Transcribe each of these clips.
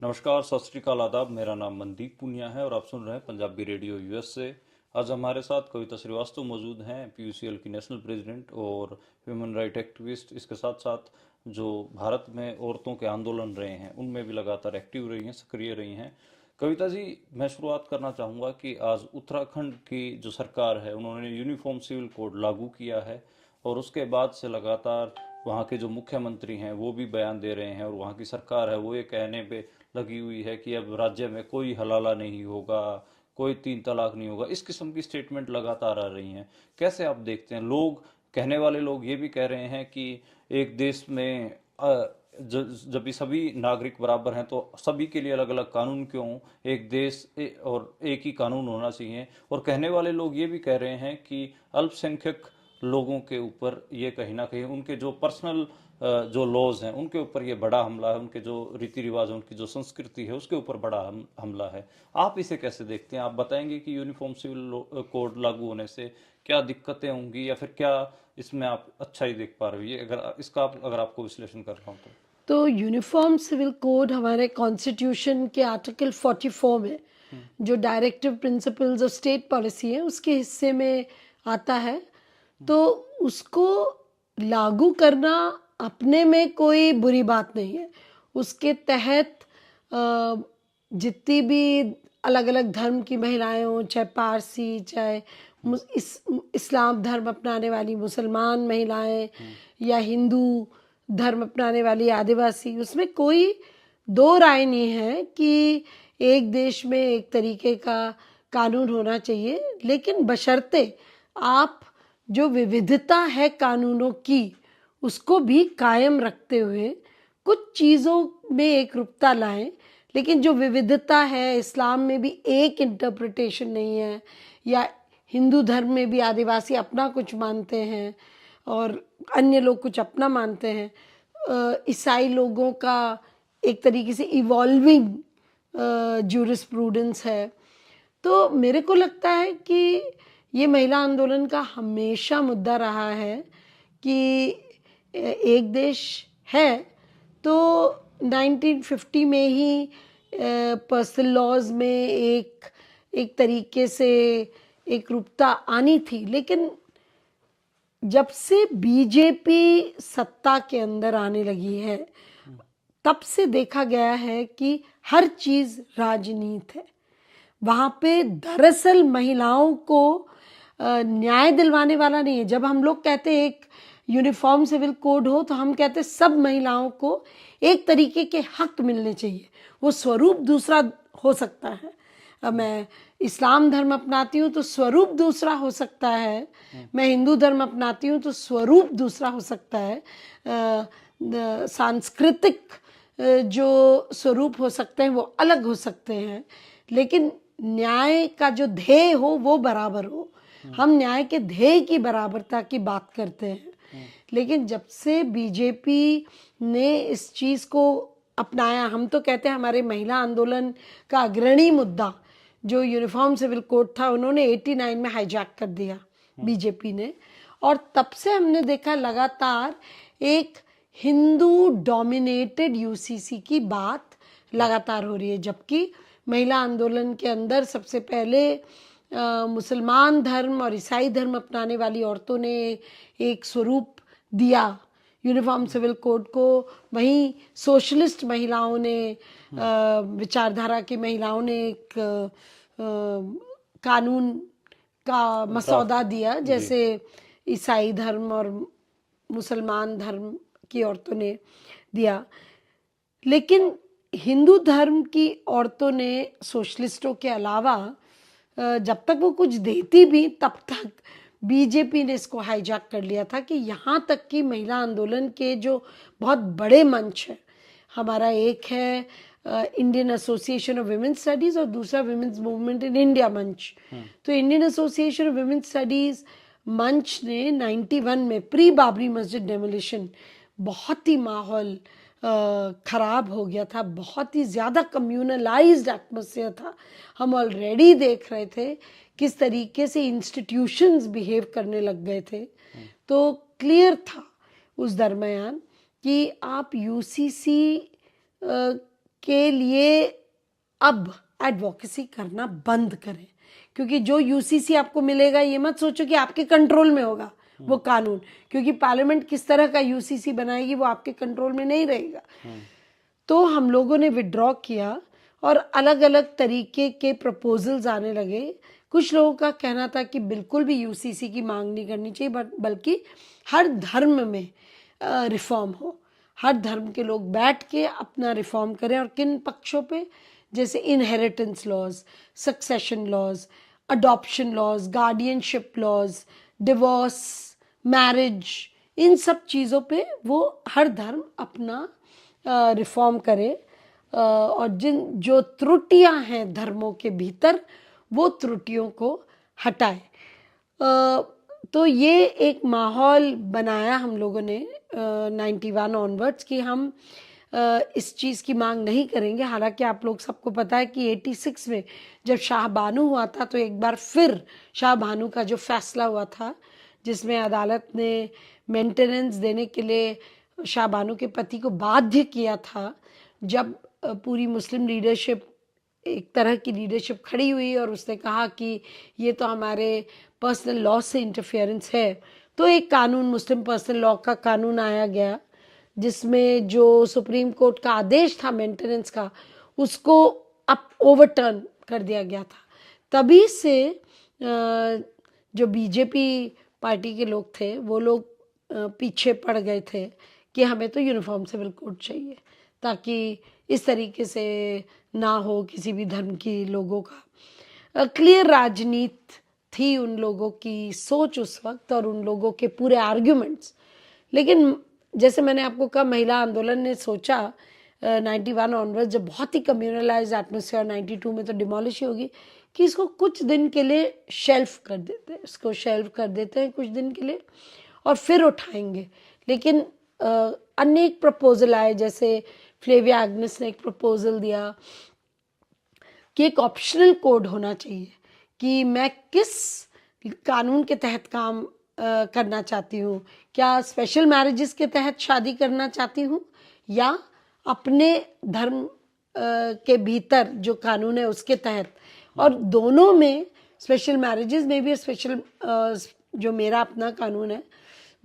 नमस्कार, सत श्री अकाल, आदाब। मेरा नाम मनदीप पुनिया है और आप सुन रहे हैं पंजाबी रेडियो यूएस से। आज हमारे साथ कविता श्रीवास्तव मौजूद हैं, पीयूसीएल की नेशनल प्रेसिडेंट और ह्यूमन राइट एक्टिविस्ट। इसके साथ साथ जो भारत में औरतों के आंदोलन रहे हैं उनमें भी लगातार एक्टिव रही हैं, सक्रिय रही हैं। कविता जी, मैं शुरुआत करना चाहूँगा कि आज उत्तराखंड की जो सरकार है उन्होंने यूनिफॉर्म सिविल कोड लागू किया है और उसके बाद से लगातार वहाँ के जो मुख्यमंत्री हैं वो भी बयान दे रहे हैं और वहाँ की सरकार है वो ये कहने पे लगी हुई है कि अब राज्य में कोई हलाला नहीं होगा, कोई तीन तलाक नहीं होगा। इस किस्म की स्टेटमेंट लगातार आ रही हैं। कैसे आप देखते हैं? लोग, कहने वाले लोग ये भी कह रहे हैं कि एक देश में जब भी सभी नागरिक बराबर हैं तो सभी के लिए अलग अलग कानून क्यों? एक देश और एक ही कानून होना चाहिए। और कहने वाले लोग ये भी कह रहे हैं कि अल्पसंख्यक लोगों के ऊपर ये कहीं ना कहीं उनके जो पर्सनल जो लॉज हैं उनके ऊपर ये बड़ा हमला है, उनके जो रीति रिवाज है, उनकी जो संस्कृति है उसके ऊपर बड़ा हमला है। आप इसे कैसे देखते हैं? आप बताएंगे कि यूनिफॉर्म सिविल कोड लागू होने से क्या दिक्कतें होंगी या फिर क्या इसमें आप अच्छा ही देख पा रही है? अगर इसका अगर आपको विश्लेषण करना हो तो यूनिफॉर्म सिविल कोड हमारे कॉन्स्टिट्यूशन के आर्टिकल 44 में जो directive principles of state policy है उसके हिस्से में आता है। तो उसको लागू करना अपने में कोई बुरी बात नहीं है। उसके तहत जितनी भी अलग अलग धर्म की महिलाएं हों, चाहे पारसी, चाहे इस्लाम धर्म अपनाने वाली मुसलमान महिलाएं या हिंदू धर्म अपनाने वाली आदिवासी, उसमें कोई दो राय नहीं है कि एक देश में एक तरीके का कानून होना चाहिए, लेकिन बशर्ते आप जो विविधता है कानूनों की उसको भी कायम रखते हुए कुछ चीज़ों में एक रूपता लाएं। लेकिन जो विविधता है, इस्लाम में भी एक इंटरप्रिटेशन नहीं है, या हिंदू धर्म में भी आदिवासी अपना कुछ मानते हैं और अन्य लोग कुछ अपना मानते हैं। ईसाई लोगों का एक तरीके से इवॉल्विंग जूरिस्प्रूडेंस है। तो मेरे को लगता है कि ये महिला आंदोलन का हमेशा मुद्दा रहा है कि एक देश है तो 1950 में ही पर्सनल लॉज में एक तरीके से एक रूपता आनी थी। लेकिन जब से बीजेपी सत्ता के अंदर आने लगी है तब से देखा गया है कि हर चीज़ राजनीति है। वहाँ पे दरअसल महिलाओं को न्याय दिलवाने वाला नहीं है। जब हम लोग कहते हैं एक यूनिफॉर्म सिविल कोड हो तो हम कहते हैं सब महिलाओं को एक तरीके के हक मिलने चाहिए। वो स्वरूप दूसरा हो सकता है। मैं इस्लाम धर्म अपनाती हूँ तो स्वरूप दूसरा हो सकता है, मैं हिंदू धर्म अपनाती हूँ तो स्वरूप दूसरा हो सकता है। सांस्कृतिक जो स्वरूप हो सकते हैं वो अलग हो सकते हैं, लेकिन न्याय का जो ध्येय हो वो बराबर हो। हम न्याय के ध्येय की बराबरता की बात करते हैं। लेकिन जब से बीजेपी ने इस चीज़ को अपनाया, हम तो कहते हैं हमारे महिला आंदोलन का अग्रणी मुद्दा जो यूनिफॉर्म सिविल कोड था उन्होंने 89 में हाईजैक कर दिया बीजेपी ने। और तब से हमने देखा लगातार एक हिंदू डोमिनेटेड यूसीसी की बात लगातार हो रही है, जबकि महिला आंदोलन के अंदर सबसे पहले मुसलमान धर्म और ईसाई धर्म अपनाने वाली औरतों ने एक स्वरूप दिया यूनिफॉर्म सिविल कोड को। वहीं सोशलिस्ट महिलाओं ने, विचारधारा की महिलाओं ने एक कानून का मसौदा दिया, जैसे ईसाई धर्म और मुसलमान धर्म की औरतों ने दिया। लेकिन हिंदू धर्म की औरतों ने सोशलिस्टों के अलावा जब तक वो कुछ देती भी तब तक बीजेपी ने इसको हाईजैक कर लिया था कि यहाँ तक कि महिला आंदोलन के जो बहुत बड़े मंच है, हमारा एक है Indian association of women studies और दूसरा विमेंस मूवमेंट इन इंडिया मंच। तो Indian association of women studies मंच ने 91 में प्री बाबरी मस्जिद डेमोलिशन बहुत ही माहौल ख़राब हो गया था, बहुत ही ज़्यादा कम्युनलाइज्ड एटमॉस्फेयर था। हम ऑलरेडी देख रहे थे किस तरीके से इंस्टीट्यूशंस बिहेव करने लग गए थे। तो क्लियर था उस दरमियान कि आप यूसीसी के लिए अब एडवोकेसी करना बंद करें, क्योंकि जो यूसीसी आपको मिलेगा ये मत सोचो कि आपके कंट्रोल में होगा वो कानून, क्योंकि पार्लियामेंट किस तरह का यूसीसी बनाएगी वो आपके कंट्रोल में नहीं रहेगा। तो हम लोगों ने विड्रॉ किया और अलग अलग तरीके के प्रपोजल्स आने लगे। कुछ लोगों का कहना था कि बिल्कुल भी यूसीसी की मांग नहीं करनी चाहिए, बल्कि हर धर्म में रिफॉर्म हो, हर धर्म के लोग बैठ के अपना रिफॉर्म करें। और किन पक्षों पे? जैसे inheritance laws, succession laws, adoption laws, guardianship laws, divorce, marriage, इन सब चीज़ों पे वो हर धर्म अपना रिफॉर्म करे, और जो त्रुटियां हैं धर्मों के भीतर वो त्रुटियों को हटाए। तो ये एक माहौल बनाया हम लोगों ने 91 ऑनवर्ड्स कि हम इस चीज़ की मांग नहीं करेंगे। हालांकि आप लोग सबको पता है कि 86 में जब शाह बानो हुआ था तो एक बार फिर शाह बानो का जो फैसला हुआ था जिसमें अदालत ने मेंटेनेंस देने के लिए शाह बानो के पति को बाध्य किया था, जब पूरी मुस्लिम लीडरशिप एक तरह की लीडरशिप खड़ी हुई और उसने कहा कि ये तो हमारे पर्सनल लॉ से इंटरफेरेंस है, तो एक कानून, मुस्लिम पर्सनल लॉ का कानून आया गया जिसमें जो सुप्रीम कोर्ट का आदेश था मेंटेनेंस का उसको अब ओवरटर्न कर दिया गया था। तभी से जो बीजेपी पार्टी के लोग थे वो लोग पीछे पड़ गए थे कि हमें तो यूनिफॉर्म सिविल कोड चाहिए, ताकि इस तरीके से ना हो किसी भी धर्म की लोगों का। क्लियर राजनीति थी उन लोगों की सोच उस वक्त और उन लोगों के पूरे आर्ग्यूमेंट्स। लेकिन जैसे मैंने आपको कहा, महिला आंदोलन ने सोचा 91 ऑनवर्ड, जब बहुत ही कम्युनलाइज एटमोसफियर 92 में तो डिमोलिश ही होगी, कि इसको कुछ दिन के लिए शेल्फ कर देते हैं, इसको शेल्फ कर देते हैं कुछ दिन के लिए और फिर उठाएंगे। लेकिन अनेक प्रपोजल आए, जैसे फ्लेविया एग्नेस ने एक प्रपोजल दिया कि एक ऑप्शनल कोड होना चाहिए कि मैं किस कानून के तहत काम करना चाहती हूँ, क्या स्पेशल मैरिजेस के तहत शादी करना चाहती हूँ या अपने धर्म के भीतर जो कानून है उसके तहत। और दोनों में, स्पेशल मैरिजेस में भी, स्पेशल जो मेरा अपना कानून है,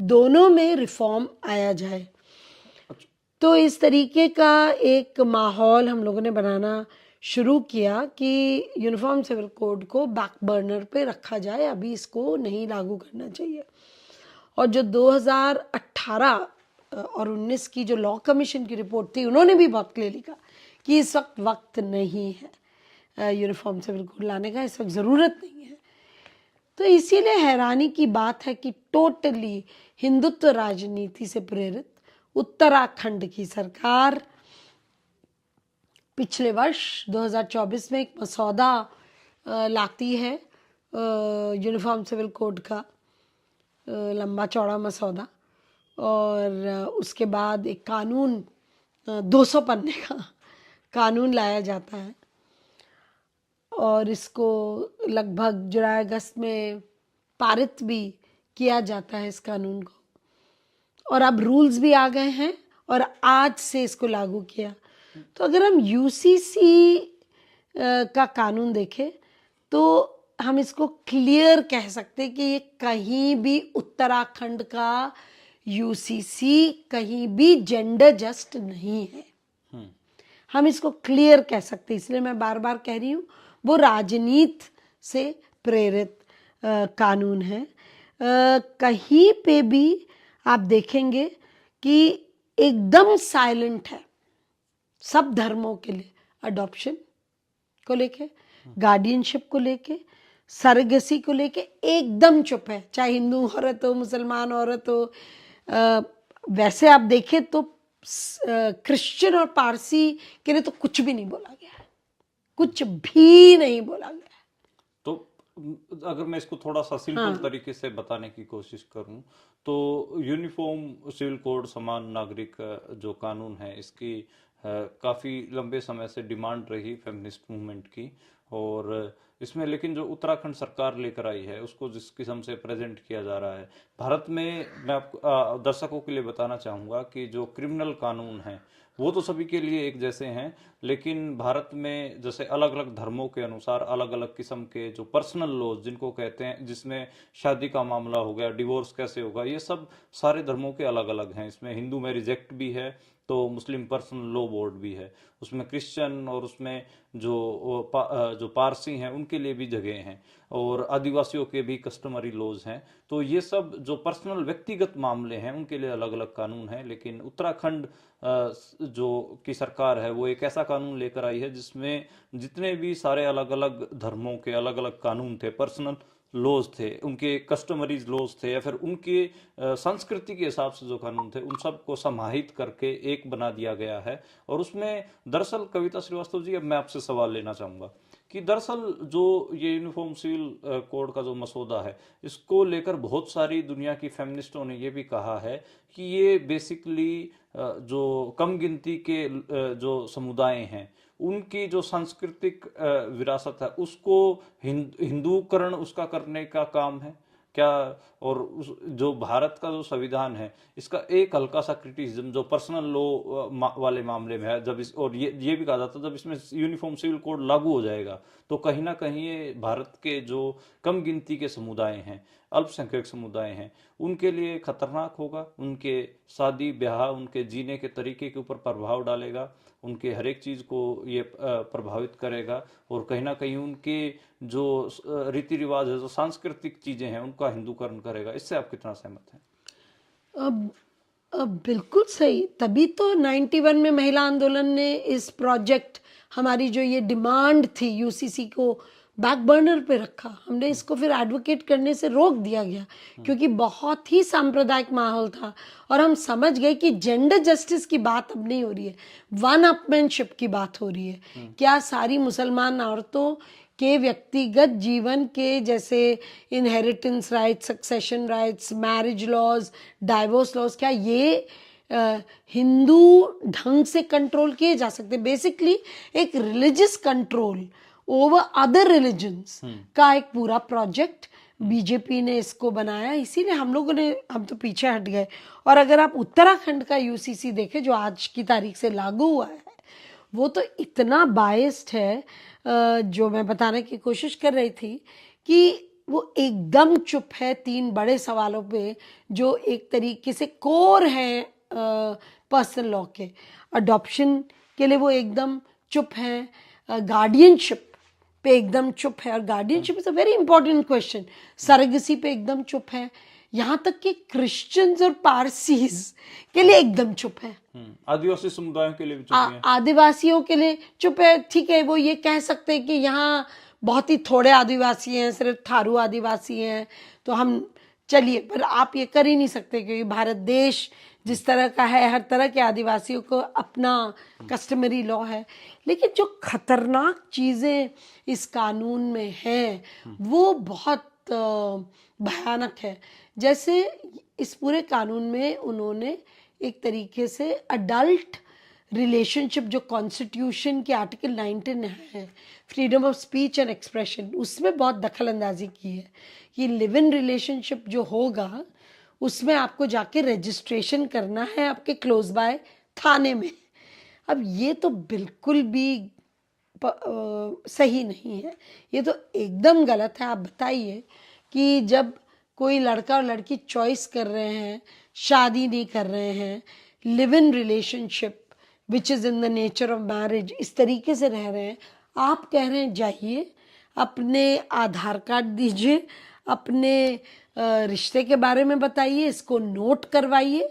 दोनों में रिफॉर्म आया जाए। तो इस तरीके का एक माहौल हम लोगों ने बनाना शुरू किया कि यूनिफॉर्म सिविल कोड को बैक बर्नर पे रखा जाए, अभी इसको नहीं लागू करना चाहिए। और जो 2018 और 19 की जो लॉ कमीशन की रिपोर्ट थी, उन्होंने भी बहुत क्लियर लिखा कि इस वक्त नहीं है यूनिफॉर्म सिविल कोड लाने का, इस वक्त ज़रूरत नहीं है। तो इसीलिए हैरानी की बात है कि टोटली हिंदुत्व राजनीति से प्रेरित उत्तराखंड की सरकार पिछले वर्ष 2024 में एक मसौदा लाती है यूनिफॉर्म सिविल कोड का, लंबा चौड़ा मसौदा, और उसके बाद एक कानून 200 पन्ने का कानून लाया जाता है और इसको लगभग जुलाई अगस्त में पारित भी किया जाता है इस कानून को, और अब रूल्स भी आ गए हैं और आज से इसको लागू किया। तो अगर हम यूसीसी का कानून देखें तो हम इसको क्लियर कह सकते हैं कि ये कहीं भी उत्तराखंड का यूसीसी कहीं भी जेंडर जस्ट नहीं है। हम इसको क्लियर कह सकते हैं, इसलिए मैं बार बार कह रही हूँ वो राजनीति से प्रेरित कानून है। कहीं पे भी आप देखेंगे कि एकदम साइलेंट है सब धर्मों के लिए, अडॉप्शन को लेके, गार्डियनशिप को लेके, सरगसी को लेके एकदम चुप है, चाहे हिंदू औरत हो, मुसलमान औरत हो। वैसे आप देखें तो क्रिश्चियन और पारसी के लिए तो कुछ भी नहीं बोला गया है, कुछ भी नहीं बोला गया है। तो अगर मैं इसको थोड़ा सा सिंपल तरीके से बताने की कोशिश करूं तो यूनिफॉर्म सिविल कोड, समान नागरिक जो कानून है, इसकी काफ़ी लंबे समय से डिमांड रही फेमिनिस्ट मूवमेंट की। और इसमें लेकिन जो उत्तराखंड सरकार लेकर आई है उसको जिस किस्म से प्रेजेंट किया जा रहा है भारत में, मैं आपको दर्शकों के लिए बताना चाहूँगा कि जो क्रिमिनल कानून हैं वो तो सभी के लिए एक जैसे हैं, लेकिन भारत में जैसे अलग अलग धर्मों के अनुसार अलग अलग किस्म के जो पर्सनल लॉज जिनको कहते हैं, जिसमें शादी का मामला हो गया, डिवोर्स कैसे होगा, ये सब सारे धर्मों के अलग अलग हैं। इसमें हिंदू मैरिज एक्ट भी है, तो मुस्लिम पर्सनल लॉ बोर्ड भी है, उसमें क्रिश्चियन और उसमें जो पारसी हैं उनके लिए भी जगह हैं, और आदिवासियों के भी कस्टमरी लॉज हैं। तो ये सब जो पर्सनल व्यक्तिगत मामले हैं उनके लिए अलग अलग कानून हैं। लेकिन उत्तराखंड जो की सरकार है वो एक ऐसा कानून लेकर आई है जिसमें जितने भी सारे अलग अलग धर्मों के अलग अलग कानून थे, पर्सनल लॉज थे, उनके कस्टमरीज लॉज थे, या फिर उनके संस्कृति के हिसाब से जो कानून थे उन सब को समाहित करके एक बना दिया गया है। और उसमें दरअसल कविता श्रीवास्तव जी, अब मैं आपसे सवाल लेना चाहूंगा कि दरअसल जो ये यूनिफॉर्म सिविल कोड का जो मसौदा है इसको लेकर बहुत सारी दुनिया की फेमिनिस्टों ने ये भी कहा है कि ये बेसिकली जो कम गिनती के जो समुदाय हैं उनकी जो सांस्कृतिक विरासत है उसको हिंदूकरण उसका करने का काम है क्या। और जो भारत का जो संविधान है इसका एक हल्का सा क्रिटिसिज्म जो पर्सनल लॉ वाले मामले में है, जब इस और ये भी कहा जाता है जब इसमें यूनिफॉर्म सिविल कोड लागू हो जाएगा तो कहीं ना कहीं ये भारत के जो कम गिनती के समुदाय हैं, अल्पसंख्यक समुदाय हैं, उनके लिए खतरनाक होगा, उनके शादी ब्याह, उनके जीने के तरीके के ऊपर प्रभाव डालेगा, उनके हर एक चीज को ये प्रभावित करेगा, और कहीं ना कहीं उनके जो रीति रिवाज है, जो सांस्कृतिक चीजें हैं, उनका हिंदूकरण करेगा। इससे आप कितना सहमत हैं? अब अब बिल्कुल सही, तभी तो 91 में महिला आंदोलन ने इस प्रोजेक्ट, हमारी जो ये डिमांड थी यूसीसी को बैक बर्नर पे रखा। हमने इसको फिर एडवोकेट करने से रोक दिया गया क्योंकि बहुत ही सांप्रदायिक माहौल था और हम समझ गए कि जेंडर जस्टिस की बात अब नहीं हो रही है, वन अपमैनशिप की बात हो रही है। क्या सारी मुसलमान औरतों के व्यक्तिगत जीवन के जैसे inheritance rights, succession rights, marriage laws, divorce laws, क्या ये हिंदू ढंग से कंट्रोल किए जा सकते? बेसिकली एक religious control over other religions का एक पूरा प्रोजेक्ट बीजेपी ने इसको बनाया, इसीलिए हम तो पीछे हट गए। और अगर आप उत्तराखंड का यूसीसी देखें जो आज की तारीख से लागू हुआ है, वो तो इतना बायस्ड है, जो मैं बताने की कोशिश कर रही थी कि वो एकदम चुप है 3 बड़े सवालों पे जो एक तरीके से कोर है पर्सनल लॉ के। अडॉप्शन के लिए वो एकदम चुप है, गार्डियनशिप पे एकदम चुप है, और guardianship is a very important question, surrogacy पे एकदम चुप है, यहाँ तक कि क्रिश्चियंस और पारसीज के लिए एकदम चुप है, आदिवासी समुदायों के लिए भी चुप है, आदिवासियों के लिए चुप है। ठीक है, वो ये कह सकते हैं कि यहाँ बहुत ही थोड़े आदिवासी हैं, सिर्फ थारू आदिवासी हैं, तो हम चलिए, पर आप ये कर ही नहीं सकते क्योंकि भारत देश जिस तरह का है, हर तरह के आदिवासियों को अपना कस्टमरी लॉ है। लेकिन जो खतरनाक चीज़ें इस कानून में हैं वो बहुत भयानक है। जैसे इस पूरे कानून में उन्होंने एक तरीके से अडल्ट रिलेशनशिप जो कॉन्स्टिट्यूशन के आर्टिकल 19 है, freedom of speech and expression, उसमें बहुत दखल अंदाजी की है कि लिव इन रिलेशनशिप जो होगा उसमें आपको जाके रजिस्ट्रेशन करना है आपके क्लोज बाय थाने में। अब ये तो बिल्कुल भी सही नहीं है, ये तो एकदम गलत है। आप बताइए कि जब कोई लड़का और लड़की चॉइस कर रहे हैं, शादी नहीं कर रहे हैं, live in relationship which is in the nature of marriage, इस तरीके से रह रहे हैं, आप कह रहे हैं जाइए अपने आधार कार्ड दीजिए, अपने रिश्ते के बारे में बताइए, इसको नोट करवाइए।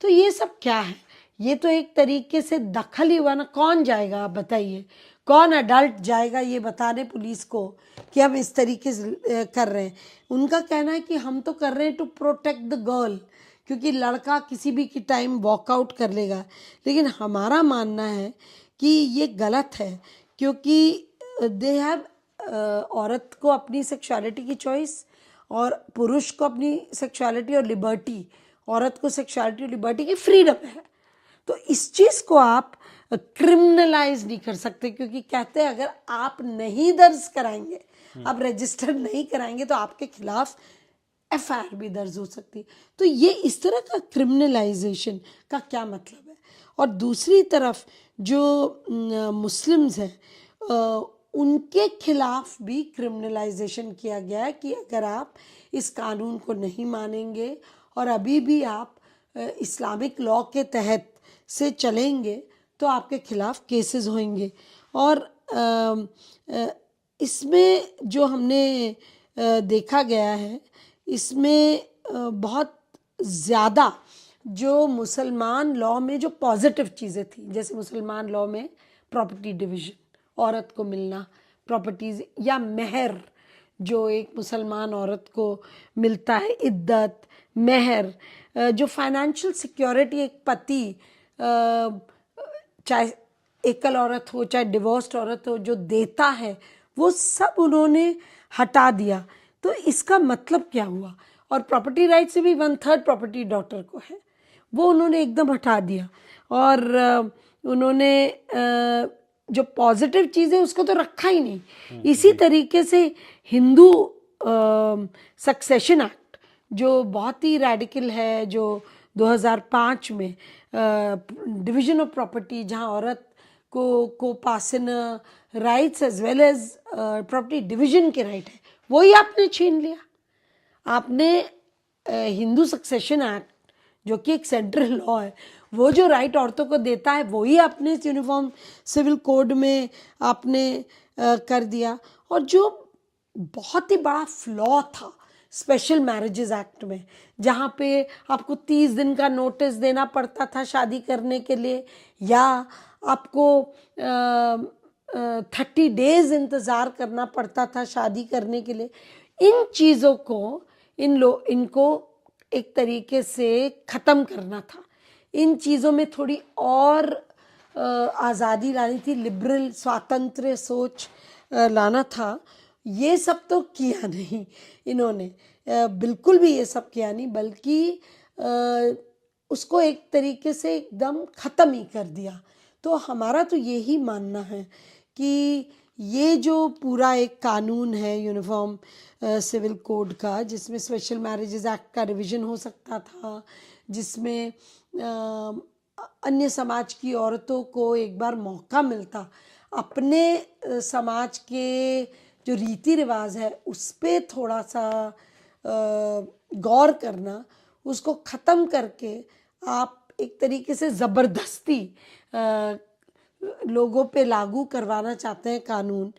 तो ये सब क्या है? ये तो एक तरीके से दखल ही हुआ ना। कौन जाएगा, आप बताइए, कौन अडल्ट जाएगा ये बताने पुलिस को कि हम इस तरीके से कर रहे हैं? उनका कहना है कि हम तो कर रहे हैं टू प्रोटेक्ट द गर्ल, क्योंकि लड़का किसी भी की टाइम वॉकआउट कर लेगा। लेकिन हमारा मानना है कि ये गलत है, क्योंकि दे हैव, औरत को अपनी सेक्सुअलिटी की चॉइस और पुरुष को अपनी सेक्सुअलिटी और लिबर्टी, औरत को सेक्सुअलिटी और लिबर्टी की फ्रीडम है। तो इस चीज़ को आप क्रिमिनलाइज नहीं कर सकते, क्योंकि कहते हैं अगर आप नहीं दर्ज कराएंगे, आप रजिस्टर नहीं कराएंगे तो आपके खिलाफ एफआईआर भी दर्ज हो सकती है। तो ये इस तरह का क्रिमिनलाइजेशन का क्या मतलब है। और दूसरी तरफ जो मुस्लिम्स हैं उनके खिलाफ भी क्रिमिनलाइजेशन किया गया है कि अगर आप इस कानून को नहीं मानेंगे और अभी भी आप इस्लामिक लॉ के तहत से चलेंगे तो आपके खिलाफ केसेस होंगे। और इसमें जो हमने देखा गया है, इसमें बहुत ज़्यादा जो मुसलमान लॉ में जो पॉजिटिव चीज़ें थी, जैसे मुसलमान लॉ में प्रॉपर्टी डिवीज़न, औरत को मिलना प्रॉपर्टीज, या मेहर जो एक मुसलमान औरत को मिलता है, इद्दत, मेहर, जो फाइनेंशियल सिक्योरिटी एक पति चाहे एकल औरत हो चाहे डिवोर्स्ड औरत हो जो देता है, वो सब उन्होंने हटा दिया। तो इसका मतलब क्या हुआ। और प्रॉपर्टी राइट से भी 1/3 प्रॉपर्टी डॉटर को है, वो उन्होंने एकदम हटा दिया। और उन्होंने जो पॉजिटिव चीज़ है उसको तो रखा ही नहीं। इसी तरीके से हिंदू सक्सेशन एक्ट जो बहुत ही रेडिकल है, जो 2005 में डिवीजन ऑफ प्रॉपर्टी, जहाँ औरत को पासन rights as well as property division के राइट है, वही आपने छीन लिया। आपने हिंदू सक्सेशन एक्ट जो कि एक सेंट्रल लॉ है, वो जो राइट औरतों को देता है वही आपने इस यूनिफॉर्म सिविल कोड में आपने कर दिया। और जो बहुत ही बड़ा फ्लॉ था स्पेशल मैरिजेस एक्ट में, जहाँ पे आपको 30 दिन का नोटिस देना पड़ता था शादी करने के लिए, या आपको 30 डेज इंतज़ार करना पड़ता था शादी करने के लिए, इन चीज़ों को इनको एक तरीके से ख़त्म करना था। इन चीज़ों में थोड़ी और आज़ादी लानी थी, लिबरल स्वातंत्र्य सोच लाना था। ये सब तो किया नहीं इन्होंने, बिल्कुल भी ये सब किया नहीं, बल्कि उसको एक तरीके से एकदम ख़त्म ही कर दिया। तो हमारा तो यही मानना है कि ये जो पूरा एक कानून है यूनिफॉर्म सिविल कोड का, जिसमें स्पेशल मैरिजेस एक्ट का रिवीजन हो सकता था, जिसमें अन्य समाज की औरतों को एक बार मौका मिलता अपने समाज के जो रीति रिवाज है उस पर थोड़ा सा गौर करना, उसको ख़त्म करके आप एक तरीके से ज़बरदस्ती लोगों पे लागू करवाना चाहते हैं कानून।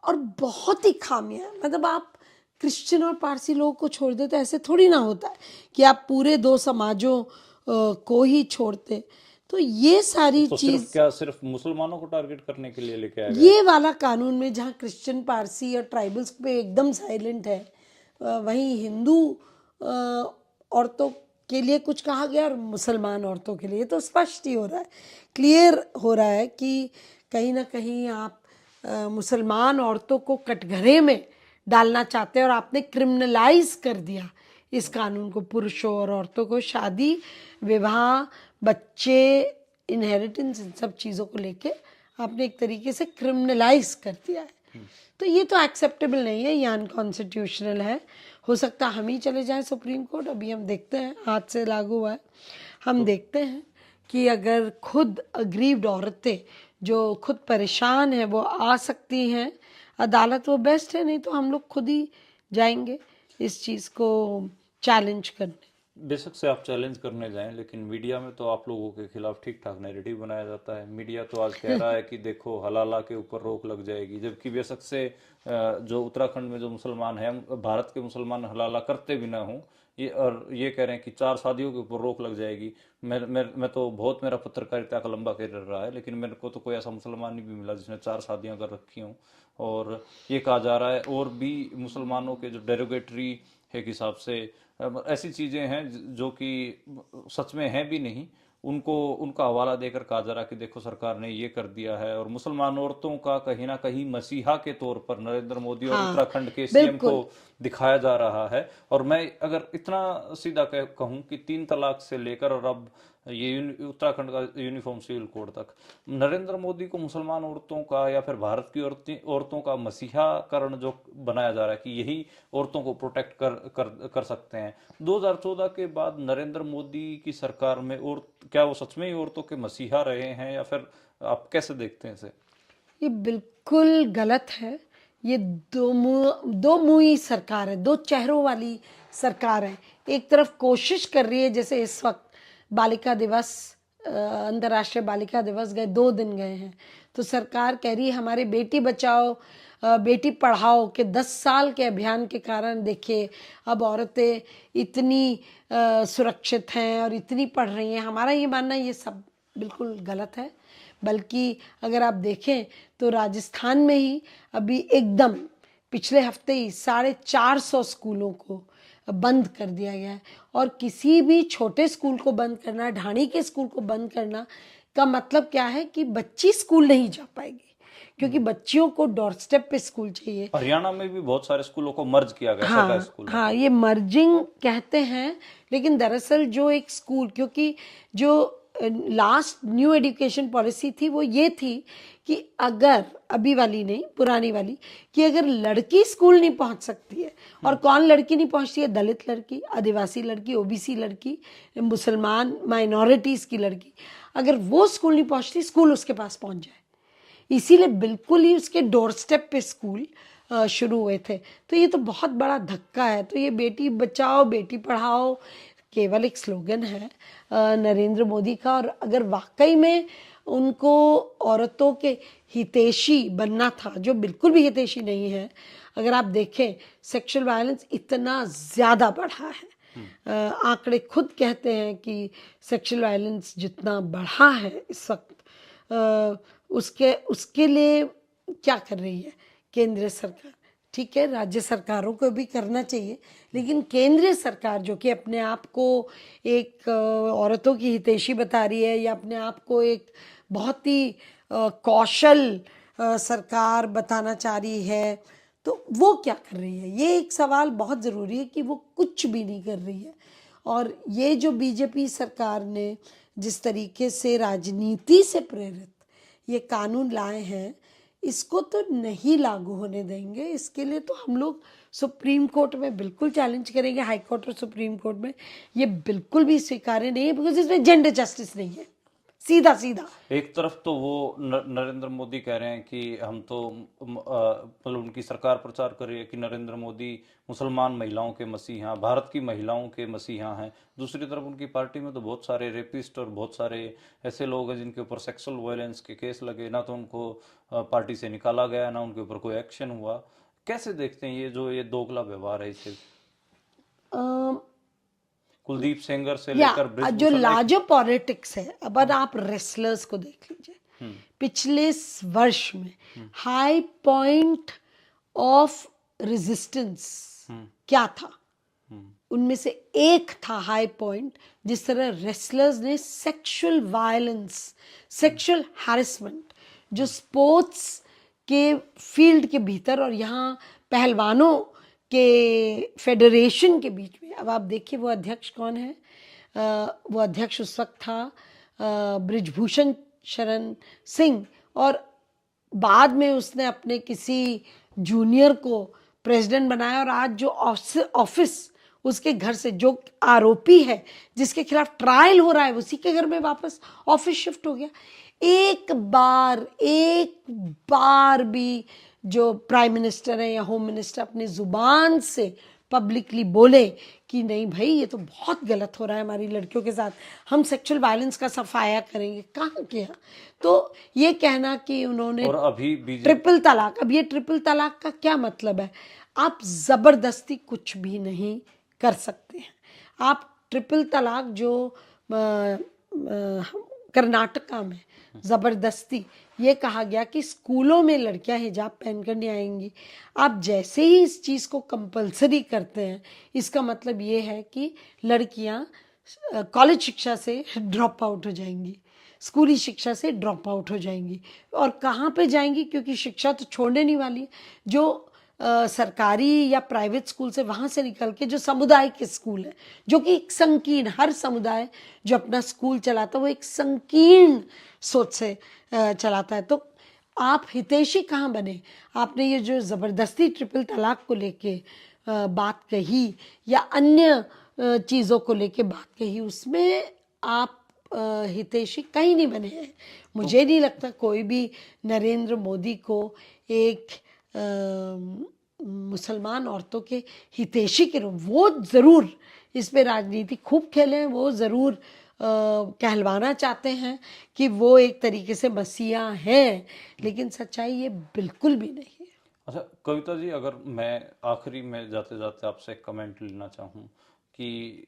और बहुत ही खामियां, मतलब आप क्रिश्चियन और पारसी लोगों को छोड़ देते, ऐसे थोड़ी ना होता है कि आप पूरे 2 समाजों को ही छोड़ते। तो ये सारी तो चीज सिर्फ मुसलमानों को टारगेट करने के लिए लेके आया ये वाला कानून में, जहाँ क्रिश्चियन, पारसी और ट्राइबल्स पे एकदम साइलेंट है, वहीं हिंदू औरतों के लिए कुछ कहा गया और मुसलमान औरतों के लिए तो स्पष्ट ही हो रहा है, क्लियर हो रहा है कि कहीं ना कहीं आप मुसलमान औरतों को कटघरे में डालना चाहते हैं। और आपने क्रिमिनलाइज कर दिया इस कानून को, पुरुषों और औरतों को शादी, विवाह, बच्चे, इनहेरिटेंस, इन सब चीज़ों को लेके आपने एक तरीके से क्रिमिनलाइज कर दिया है। तो ये तो एक्सेप्टेबल नहीं है, ये अनकॉन्स्टिट्यूशनल है। हो सकता हम ही चले जाएं सुप्रीम कोर्ट, अभी हम देखते हैं, आज से लागू हुआ है, हम देखते हैं कि अगर खुद अग्रीव्ड औरतें जो खुद परेशान हैं वो आ सकती हैं अदालत, वो बेस्ट है। नहीं तो हम लोग खुद ही जाएंगे इस चीज़ को चैलेंज करने। बेशक से आप चैलेंज करने जाएं, लेकिन मीडिया में तो आप लोगों के खिलाफ ठीक ठाक नैरेटिव बनाया जाता है। मीडिया तो आज कह रहा है कि देखो हलाला के ऊपर रोक लग जाएगी, जबकि बेशक से जो उत्तराखंड में जो मुसलमान हैं, भारत के मुसलमान हलाला करते भी ना हों, ये कह रहे हैं कि 4 शादियों के ऊपर रोक लग जाएगी। मैं तो बहुत, मेरा पत्रकारिता का लंबा करियर रहा है, लेकिन मेरे को तो कोई ऐसा मुसलमान नहीं भी मिला जिसने 4 शादियां कर रखी हों। और ये कहा जा रहा है और भी मुसलमानों के जो डेरोगेटरी एक हिसाब से ऐसी चीजें हैं जो कि सच में हैं भी नहीं, उनका हवाला देकर कहा जा रहा कि देखो सरकार ने ये कर दिया है। और मुसलमान औरतों का कहीं ना कहीं मसीहा के तौर पर नरेंद्र मोदी और उत्तराखंड के सीएम को दिखाया जा रहा है। और मैं अगर इतना सीधा कहूं कि 3 तलाक से लेकर और अब ये उत्तराखंड का यूनिफॉर्म सिविल कोड तक। नरेंद्र मोदी को मुसलमान औरतों का या फिर भारत की औरतों का मसीहाकरण जो बनाया जा रहा है कि यही औरतों को प्रोटेक्ट कर सकते हैं, 2014 के बाद नरेंद्र मोदी की सरकार में और क्या वो सच में ही औरतों के मसीहा रहे हैं, या फिर आप कैसे देखते हैं इसे? ये बिल्कुल गलत है। ये दो मुई सरकार है, दो चेहरों वाली सरकार है। एक तरफ कोशिश कर रही है, जैसे इस वक्त बालिका दिवस, अंतर्राष्ट्रीय बालिका दिवस गए, 2 दिन गए हैं, तो सरकार कह रही है हमारे बेटी बचाओ बेटी पढ़ाओ के 10 साल के अभियान के कारण देखिए अब औरतें इतनी सुरक्षित हैं और इतनी पढ़ रही हैं। हमारा ये मानना ये सब बिल्कुल गलत है। बल्कि अगर आप देखें तो राजस्थान में ही अभी एकदम पिछले हफ्ते ही 450 स्कूलों को बंद कर दिया गया है। और किसी भी छोटे स्कूल को बंद करना, ढाणी के स्कूल को बंद करना का मतलब क्या है कि बच्ची स्कूल नहीं जा पाएगी, क्योंकि बच्चियों को डोर स्टेप पे स्कूल चाहिए। हरियाणा में भी बहुत सारे स्कूलों को मर्ज किया गया सरकारी स्कूल में। हाँ, ये मर्जिंग कहते हैं, लेकिन दरअसल जो एक स्कूल, क्योंकि जो लास्ट न्यू एजुकेशन पॉलिसी थी वो ये थी कि अगर, अभी वाली नहीं पुरानी वाली, कि अगर लड़की स्कूल नहीं पहुंच सकती है, और कौन लड़की नहीं पहुंचती है? दलित लड़की, आदिवासी लड़की, ओबीसी लड़की, मुसलमान माइनॉरिटीज़ की लड़की, अगर वो स्कूल नहीं पहुंचती, स्कूल उसके पास पहुंच जाए। इसीलिए बिल्कुल ही उसके डोर स्टेप पे स्कूल शुरू हुए थे। तो ये तो बहुत बड़ा धक्का है। तो ये बेटी बचाओ बेटी पढ़ाओ केवल एक स्लोगन है नरेंद्र मोदी का, और अगर वाकई में उनको औरतों के हितैषी बनना था, जो बिल्कुल भी हितैषी नहीं है। अगर आप देखें सेक्सुअल वायलेंस इतना ज़्यादा बढ़ा है, आंकड़े खुद कहते हैं कि सेक्सुअल वायलेंस जितना बढ़ा है इस वक्त, उसके लिए क्या कर रही है केंद्र सरकार? ठीक है, राज्य सरकारों को भी करना चाहिए, लेकिन केंद्रीय सरकार जो कि अपने आप को एक औरतों की हितैषी बता रही है, या अपने आप को एक बहुत ही कौशल सरकार बताना चाह रही है, तो वो क्या कर रही है? ये एक सवाल बहुत ज़रूरी है कि वो कुछ भी नहीं कर रही है। और ये जो बीजेपी सरकार ने जिस तरीके से राजनीति से प्रेरित ये कानून लाए हैं, इसको तो नहीं लागू होने देंगे। इसके लिए तो हम लोग सुप्रीम कोर्ट में बिल्कुल चैलेंज करेंगे, हाई कोर्ट और सुप्रीम कोर्ट में। ये बिल्कुल भी स्वीकार्य नहीं है, बिकॉज इसमें जेंडर जस्टिस नहीं है, सीधा सीधा। एक तरफ तो वो नरेंद्र मोदी कह रहे हैं कि हम तो मतलब उनकी सरकार प्रचार कर रही है कि नरेंद्र मोदी मुसलमान महिलाओं के मसीहा, भारत की महिलाओं के मसीहा हैं। दूसरी तरफ उनकी पार्टी में तो बहुत सारे रेपिस्ट और बहुत सारे ऐसे लोग हैं जिनके ऊपर सेक्सुअल वायलेंस के केस लगे, ना तो उनको पार्टी से निकाला गया, ना उनके ऊपर कोई एक्शन हुआ। कैसे देखते हैं ये दोगला व्यवहार है इसे? कुलदीप सेंगर से लेकर जो लाजो पॉलिटिक्स है, अब आप रेसलर्स को देख लीजिए। पिछले वर्ष में हाई पॉइंट ऑफ रेजिस्टेंस क्या था? उनमें से एक था हाई पॉइंट, जिस तरह रेसलर्स ने सेक्सुअल वायलेंस, सेक्सुअल हैरेसमेंट जो स्पोर्ट्स के फील्ड के भीतर और यहाँ पहलवानों के फेडरेशन के बीच में, अब आप देखिए वो अध्यक्ष कौन है? वो अध्यक्ष उस वक्त था बृजभूषण शरण सिंह, और बाद में उसने अपने किसी जूनियर को प्रेसिडेंट बनाया, और आज जो ऑफिस उसके घर से, जो आरोपी है जिसके खिलाफ ट्रायल हो रहा है, उसी के घर में वापस ऑफिस शिफ्ट हो गया। एक बार भी जो प्राइम मिनिस्टर है या होम मिनिस्टर अपनी जुबान से पब्लिकली बोले कि नहीं भाई ये तो बहुत गलत हो रहा है हमारी लड़कियों के साथ, हम सेक्सुअल वायलेंस का सफाया करेंगे, कहाँ किया? तो ये कहना कि उन्होंने, और अभी ट्रिपल तलाक, अब ये ट्रिपल तलाक का क्या मतलब है? आप जबरदस्ती कुछ भी नहीं कर सकते हैं। आप ट्रिपल तलाक जो कर्नाटका में जबरदस्ती ये कहा गया कि स्कूलों में लड़कियां हिजाब पहनकर नहीं आएंगी, आप जैसे ही इस चीज़ को कंपलसरी करते हैं, इसका मतलब ये है कि लड़कियां कॉलेज शिक्षा से ड्रॉप आउट हो जाएंगी, स्कूली शिक्षा से ड्रॉप आउट हो जाएंगी। और कहाँ पे जाएंगी? क्योंकि शिक्षा तो छोड़ने नहीं वाली है। जो सरकारी या प्राइवेट स्कूल से, वहाँ से निकल के जो समुदाय के स्कूल है, जो कि एक संकीर्ण, हर समुदाय जो अपना स्कूल चलाता है वो एक संकीर्ण सोच से चलाता है। तो आप हितैषी कहाँ बने? आपने ये जो ज़बरदस्ती ट्रिपल तलाक को लेके बात कही या अन्य चीज़ों को लेके बात कही, उसमें आप हितैषी कहीं नहीं बने हैं। मुझे नहीं लगता कोई भी नरेंद्र मोदी को एक मुसलमान औरतों के हितैषी के रूप, वो ज़रूर इस पे राजनीति खूब खेले हैं, वो ज़रूर कहलवाना चाहते हैं कि वो एक तरीके से मसीहा हैं, लेकिन सच्चाई ये बिल्कुल भी नहीं है। अच्छा कविता जी, अगर मैं आखिरी में जाते जाते आपसे एक कमेंट लेना चाहूँ कि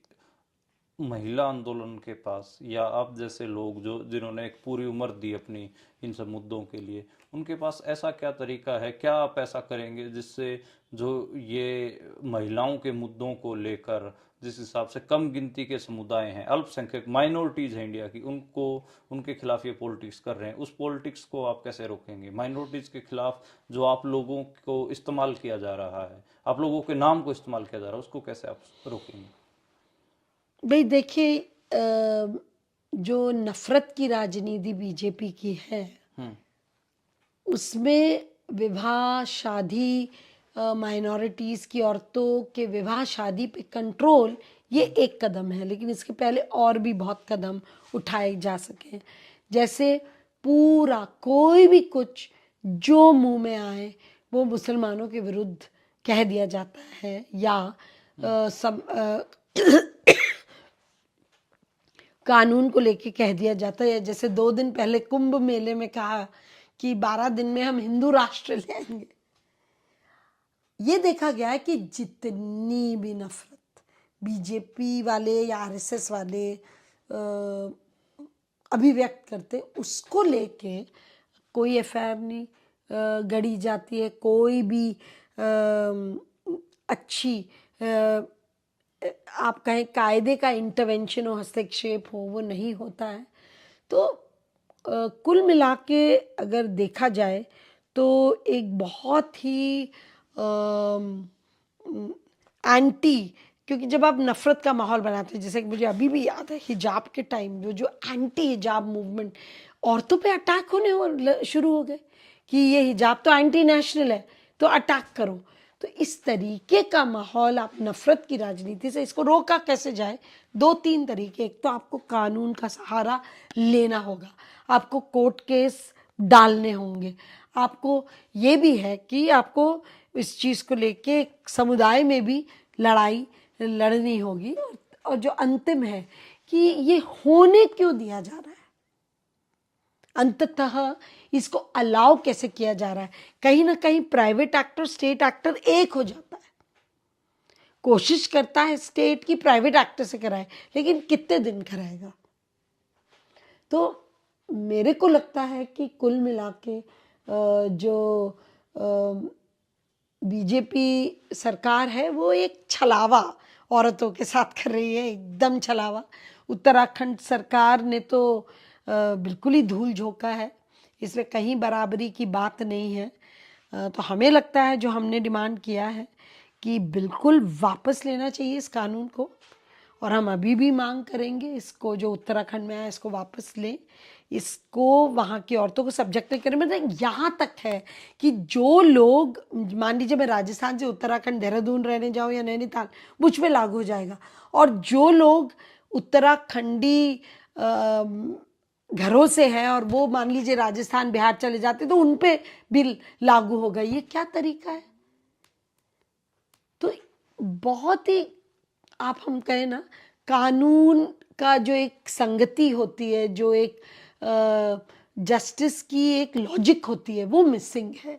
महिला आंदोलन के पास या आप जैसे लोग जो जिन्होंने एक पूरी उम्र दी अपनी इन सब मुद्दों के लिए, उनके पास ऐसा क्या तरीका है, क्या आप ऐसा करेंगे जिससे जो ये महिलाओं के मुद्दों को लेकर जिस हिसाब से कम गिनती के समुदाय हैं, अल्पसंख्यक माइनॉरिटीज हैं इंडिया की, उनको उनके खिलाफ ये पॉलिटिक्स कर रहे हैं, उस पॉलिटिक्स को आप कैसे रोकेंगे? माइनॉरिटीज के खिलाफ जो आप लोगों को इस्तेमाल किया जा रहा है, आप लोगों के नाम को इस्तेमाल किया जा रहा है, उसको कैसे आप रोकेंगे? भाई देखिए, जो नफरत की राजनीति बीजेपी की है, उसमें विवाह शादी, माइनॉरिटीज़ की औरतों के विवाह शादी पे कंट्रोल, ये एक कदम है, लेकिन इसके पहले और भी बहुत कदम उठाए जा सके। जैसे पूरा कोई भी कुछ जो मुंह में आए वो मुसलमानों के विरुद्ध कह दिया जाता है, या कानून को लेके कह दिया जाता है। जैसे 2 दिन पहले कुंभ मेले में कहा कि 12 दिन में हम हिंदू राष्ट्र ले आएंगे। ये देखा गया है कि जितनी भी नफरत बीजेपी वाले या आरएसएस वाले अभिव्यक्त करते, उसको लेके कोई एफआईआर नहीं गढ़ी जाती है, कोई भी अच्छी आप कहें कायदे का इंटरवेंशन हो, हस्तक्षेप हो, वो नहीं होता है। तो कुल मिला के अगर देखा जाए तो एक बहुत ही एंटी, क्योंकि जब आप नफ़रत का माहौल बनाते हैं, जैसे कि मुझे अभी भी याद है हिजाब के टाइम जो एंटी हिजाब मूवमेंट, औरतों पे अटैक होने शुरू हो गए कि ये हिजाब तो एंटी नेशनल है तो अटैक करो। तो इस तरीके का माहौल, आप नफ़रत की राजनीति से इसको रोका कैसे जाए? 2-3 तरीके। एक तो आपको कानून का सहारा लेना होगा, आपको कोर्ट केस डालने होंगे, आपको ये भी है कि आपको इस चीज़ को लेके समुदाय में भी लड़ाई लड़नी होगी। और जो अंतिम है कि ये होने क्यों दिया जा रहा है, अंततः इसको अलाउ कैसे किया जा रहा है? कहीं ना कहीं प्राइवेट एक्टर स्टेट एक्टर एक हो जाता है, कोशिश करता है स्टेट की प्राइवेट एक्टर से कराए, लेकिन कितने दिन कराएगा? तो मेरे को लगता है कि कुल मिला के जो बीजेपी सरकार है वो एक छलावा औरतों के साथ कर रही है, एकदम छलावा। उत्तराखंड सरकार ने तो बिल्कुल ही धूल झोंका है, इसमें कहीं बराबरी की बात नहीं है। तो हमें लगता है जो हमने डिमांड किया है कि बिल्कुल वापस लेना चाहिए इस कानून को, और हम अभी भी मांग करेंगे इसको, जो उत्तराखंड में आया इसको वापस लें, इसको वहाँ की औरतों को सब्जेक्ट करें। मतलब यहाँ तक है कि जो लोग, मान लीजिए मैं राजस्थान से उत्तराखंड देहरादून रहने जाऊँ या नैनीताल, मुझ पे लागू हो जाएगा। और जो लोग उत्तराखंडी घरों से हैं और वो मान लीजिए राजस्थान बिहार चले जाते तो उन पे भी लागू होगा। ये क्या तरीका है? तो बहुत ही, आप हम कहें ना, कानून का जो एक संगति होती है, जो एक जस्टिस की एक लॉजिक होती है, वो मिसिंग है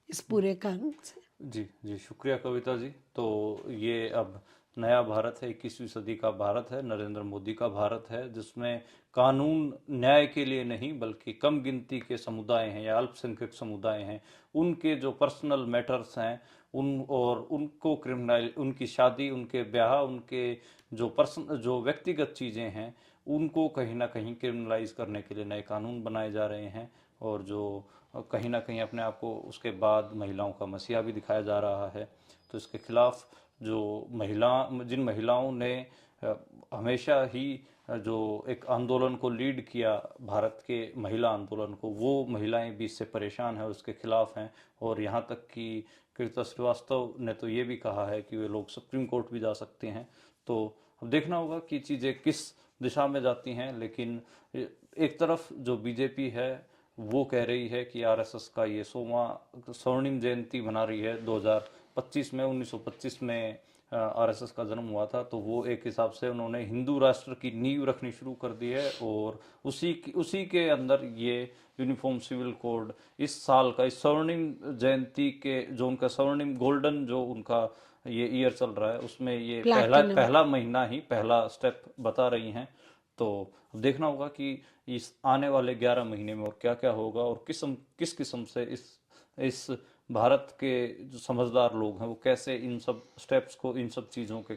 इस पूरे कानून से। जी जी, शुक्रिया कविता जी। तो ये अब नया भारत है, 21वीं सदी का भारत है, नरेंद्र मोदी का भारत है, जिसमें कानून न्याय के लिए नहीं बल्कि कम गिनती के समुदाय हैं या अल्पसंख्यक समुदाय हैं, उनके जो पर्सनल मैटर्स हैं और उनको क्रिमिनल, उनकी शादी, उनके ब्याह, उनके जो व्यक्तिगत चीज़ें हैं, उनको कहीं ना कहीं क्रिमिनलाइज करने के लिए नए कानून बनाए जा रहे हैं। और जो कहीं ना कहीं अपने आप को उसके बाद महिलाओं का मसीहा भी दिखाया जा रहा है। तो इसके खिलाफ जो जिन महिलाओं ने अ, हमेशा ही जो एक आंदोलन को लीड किया, भारत के महिला आंदोलन को, वो महिलाएं भी इससे परेशान हैं और उसके खिलाफ हैं। और यहाँ तक कि कृता श्रीवास्तव ने तो ये भी कहा है कि वे लोग सुप्रीम कोर्ट भी जा सकते हैं। तो अब देखना होगा कि चीज़ें किस दिशा में जाती हैं। लेकिन एक तरफ जो बीजेपी है वो कह रही है कि आरएसएस का ये 100वां स्वर्णिम जयंती मना रही है। 2025 में 1925 में आरएसएस का जन्म हुआ था, तो वो एक हिसाब से उन्होंने हिंदू राष्ट्र की नींव रखनी शुरू कर दी है। और उसी के अंदर ये यूनिफॉर्म सिविल कोड इस साल का, इस स्वर्णिम जयंती के जो उनका स्वर्णिम गोल्डन जो उनका ये ईयर चल रहा है, उसमें ये पहला प्लैटिनम। पहला महीना ही पहला स्टेप बता रही हैं। तो अब देखना होगा कि इस आने वाले 11 महीने में और क्या क्या होगा, और किस किस्म से इस भारत के जो समझदार लोग हैं वो कैसे इन सब स्टेप्स को, इन सब चीज़ों के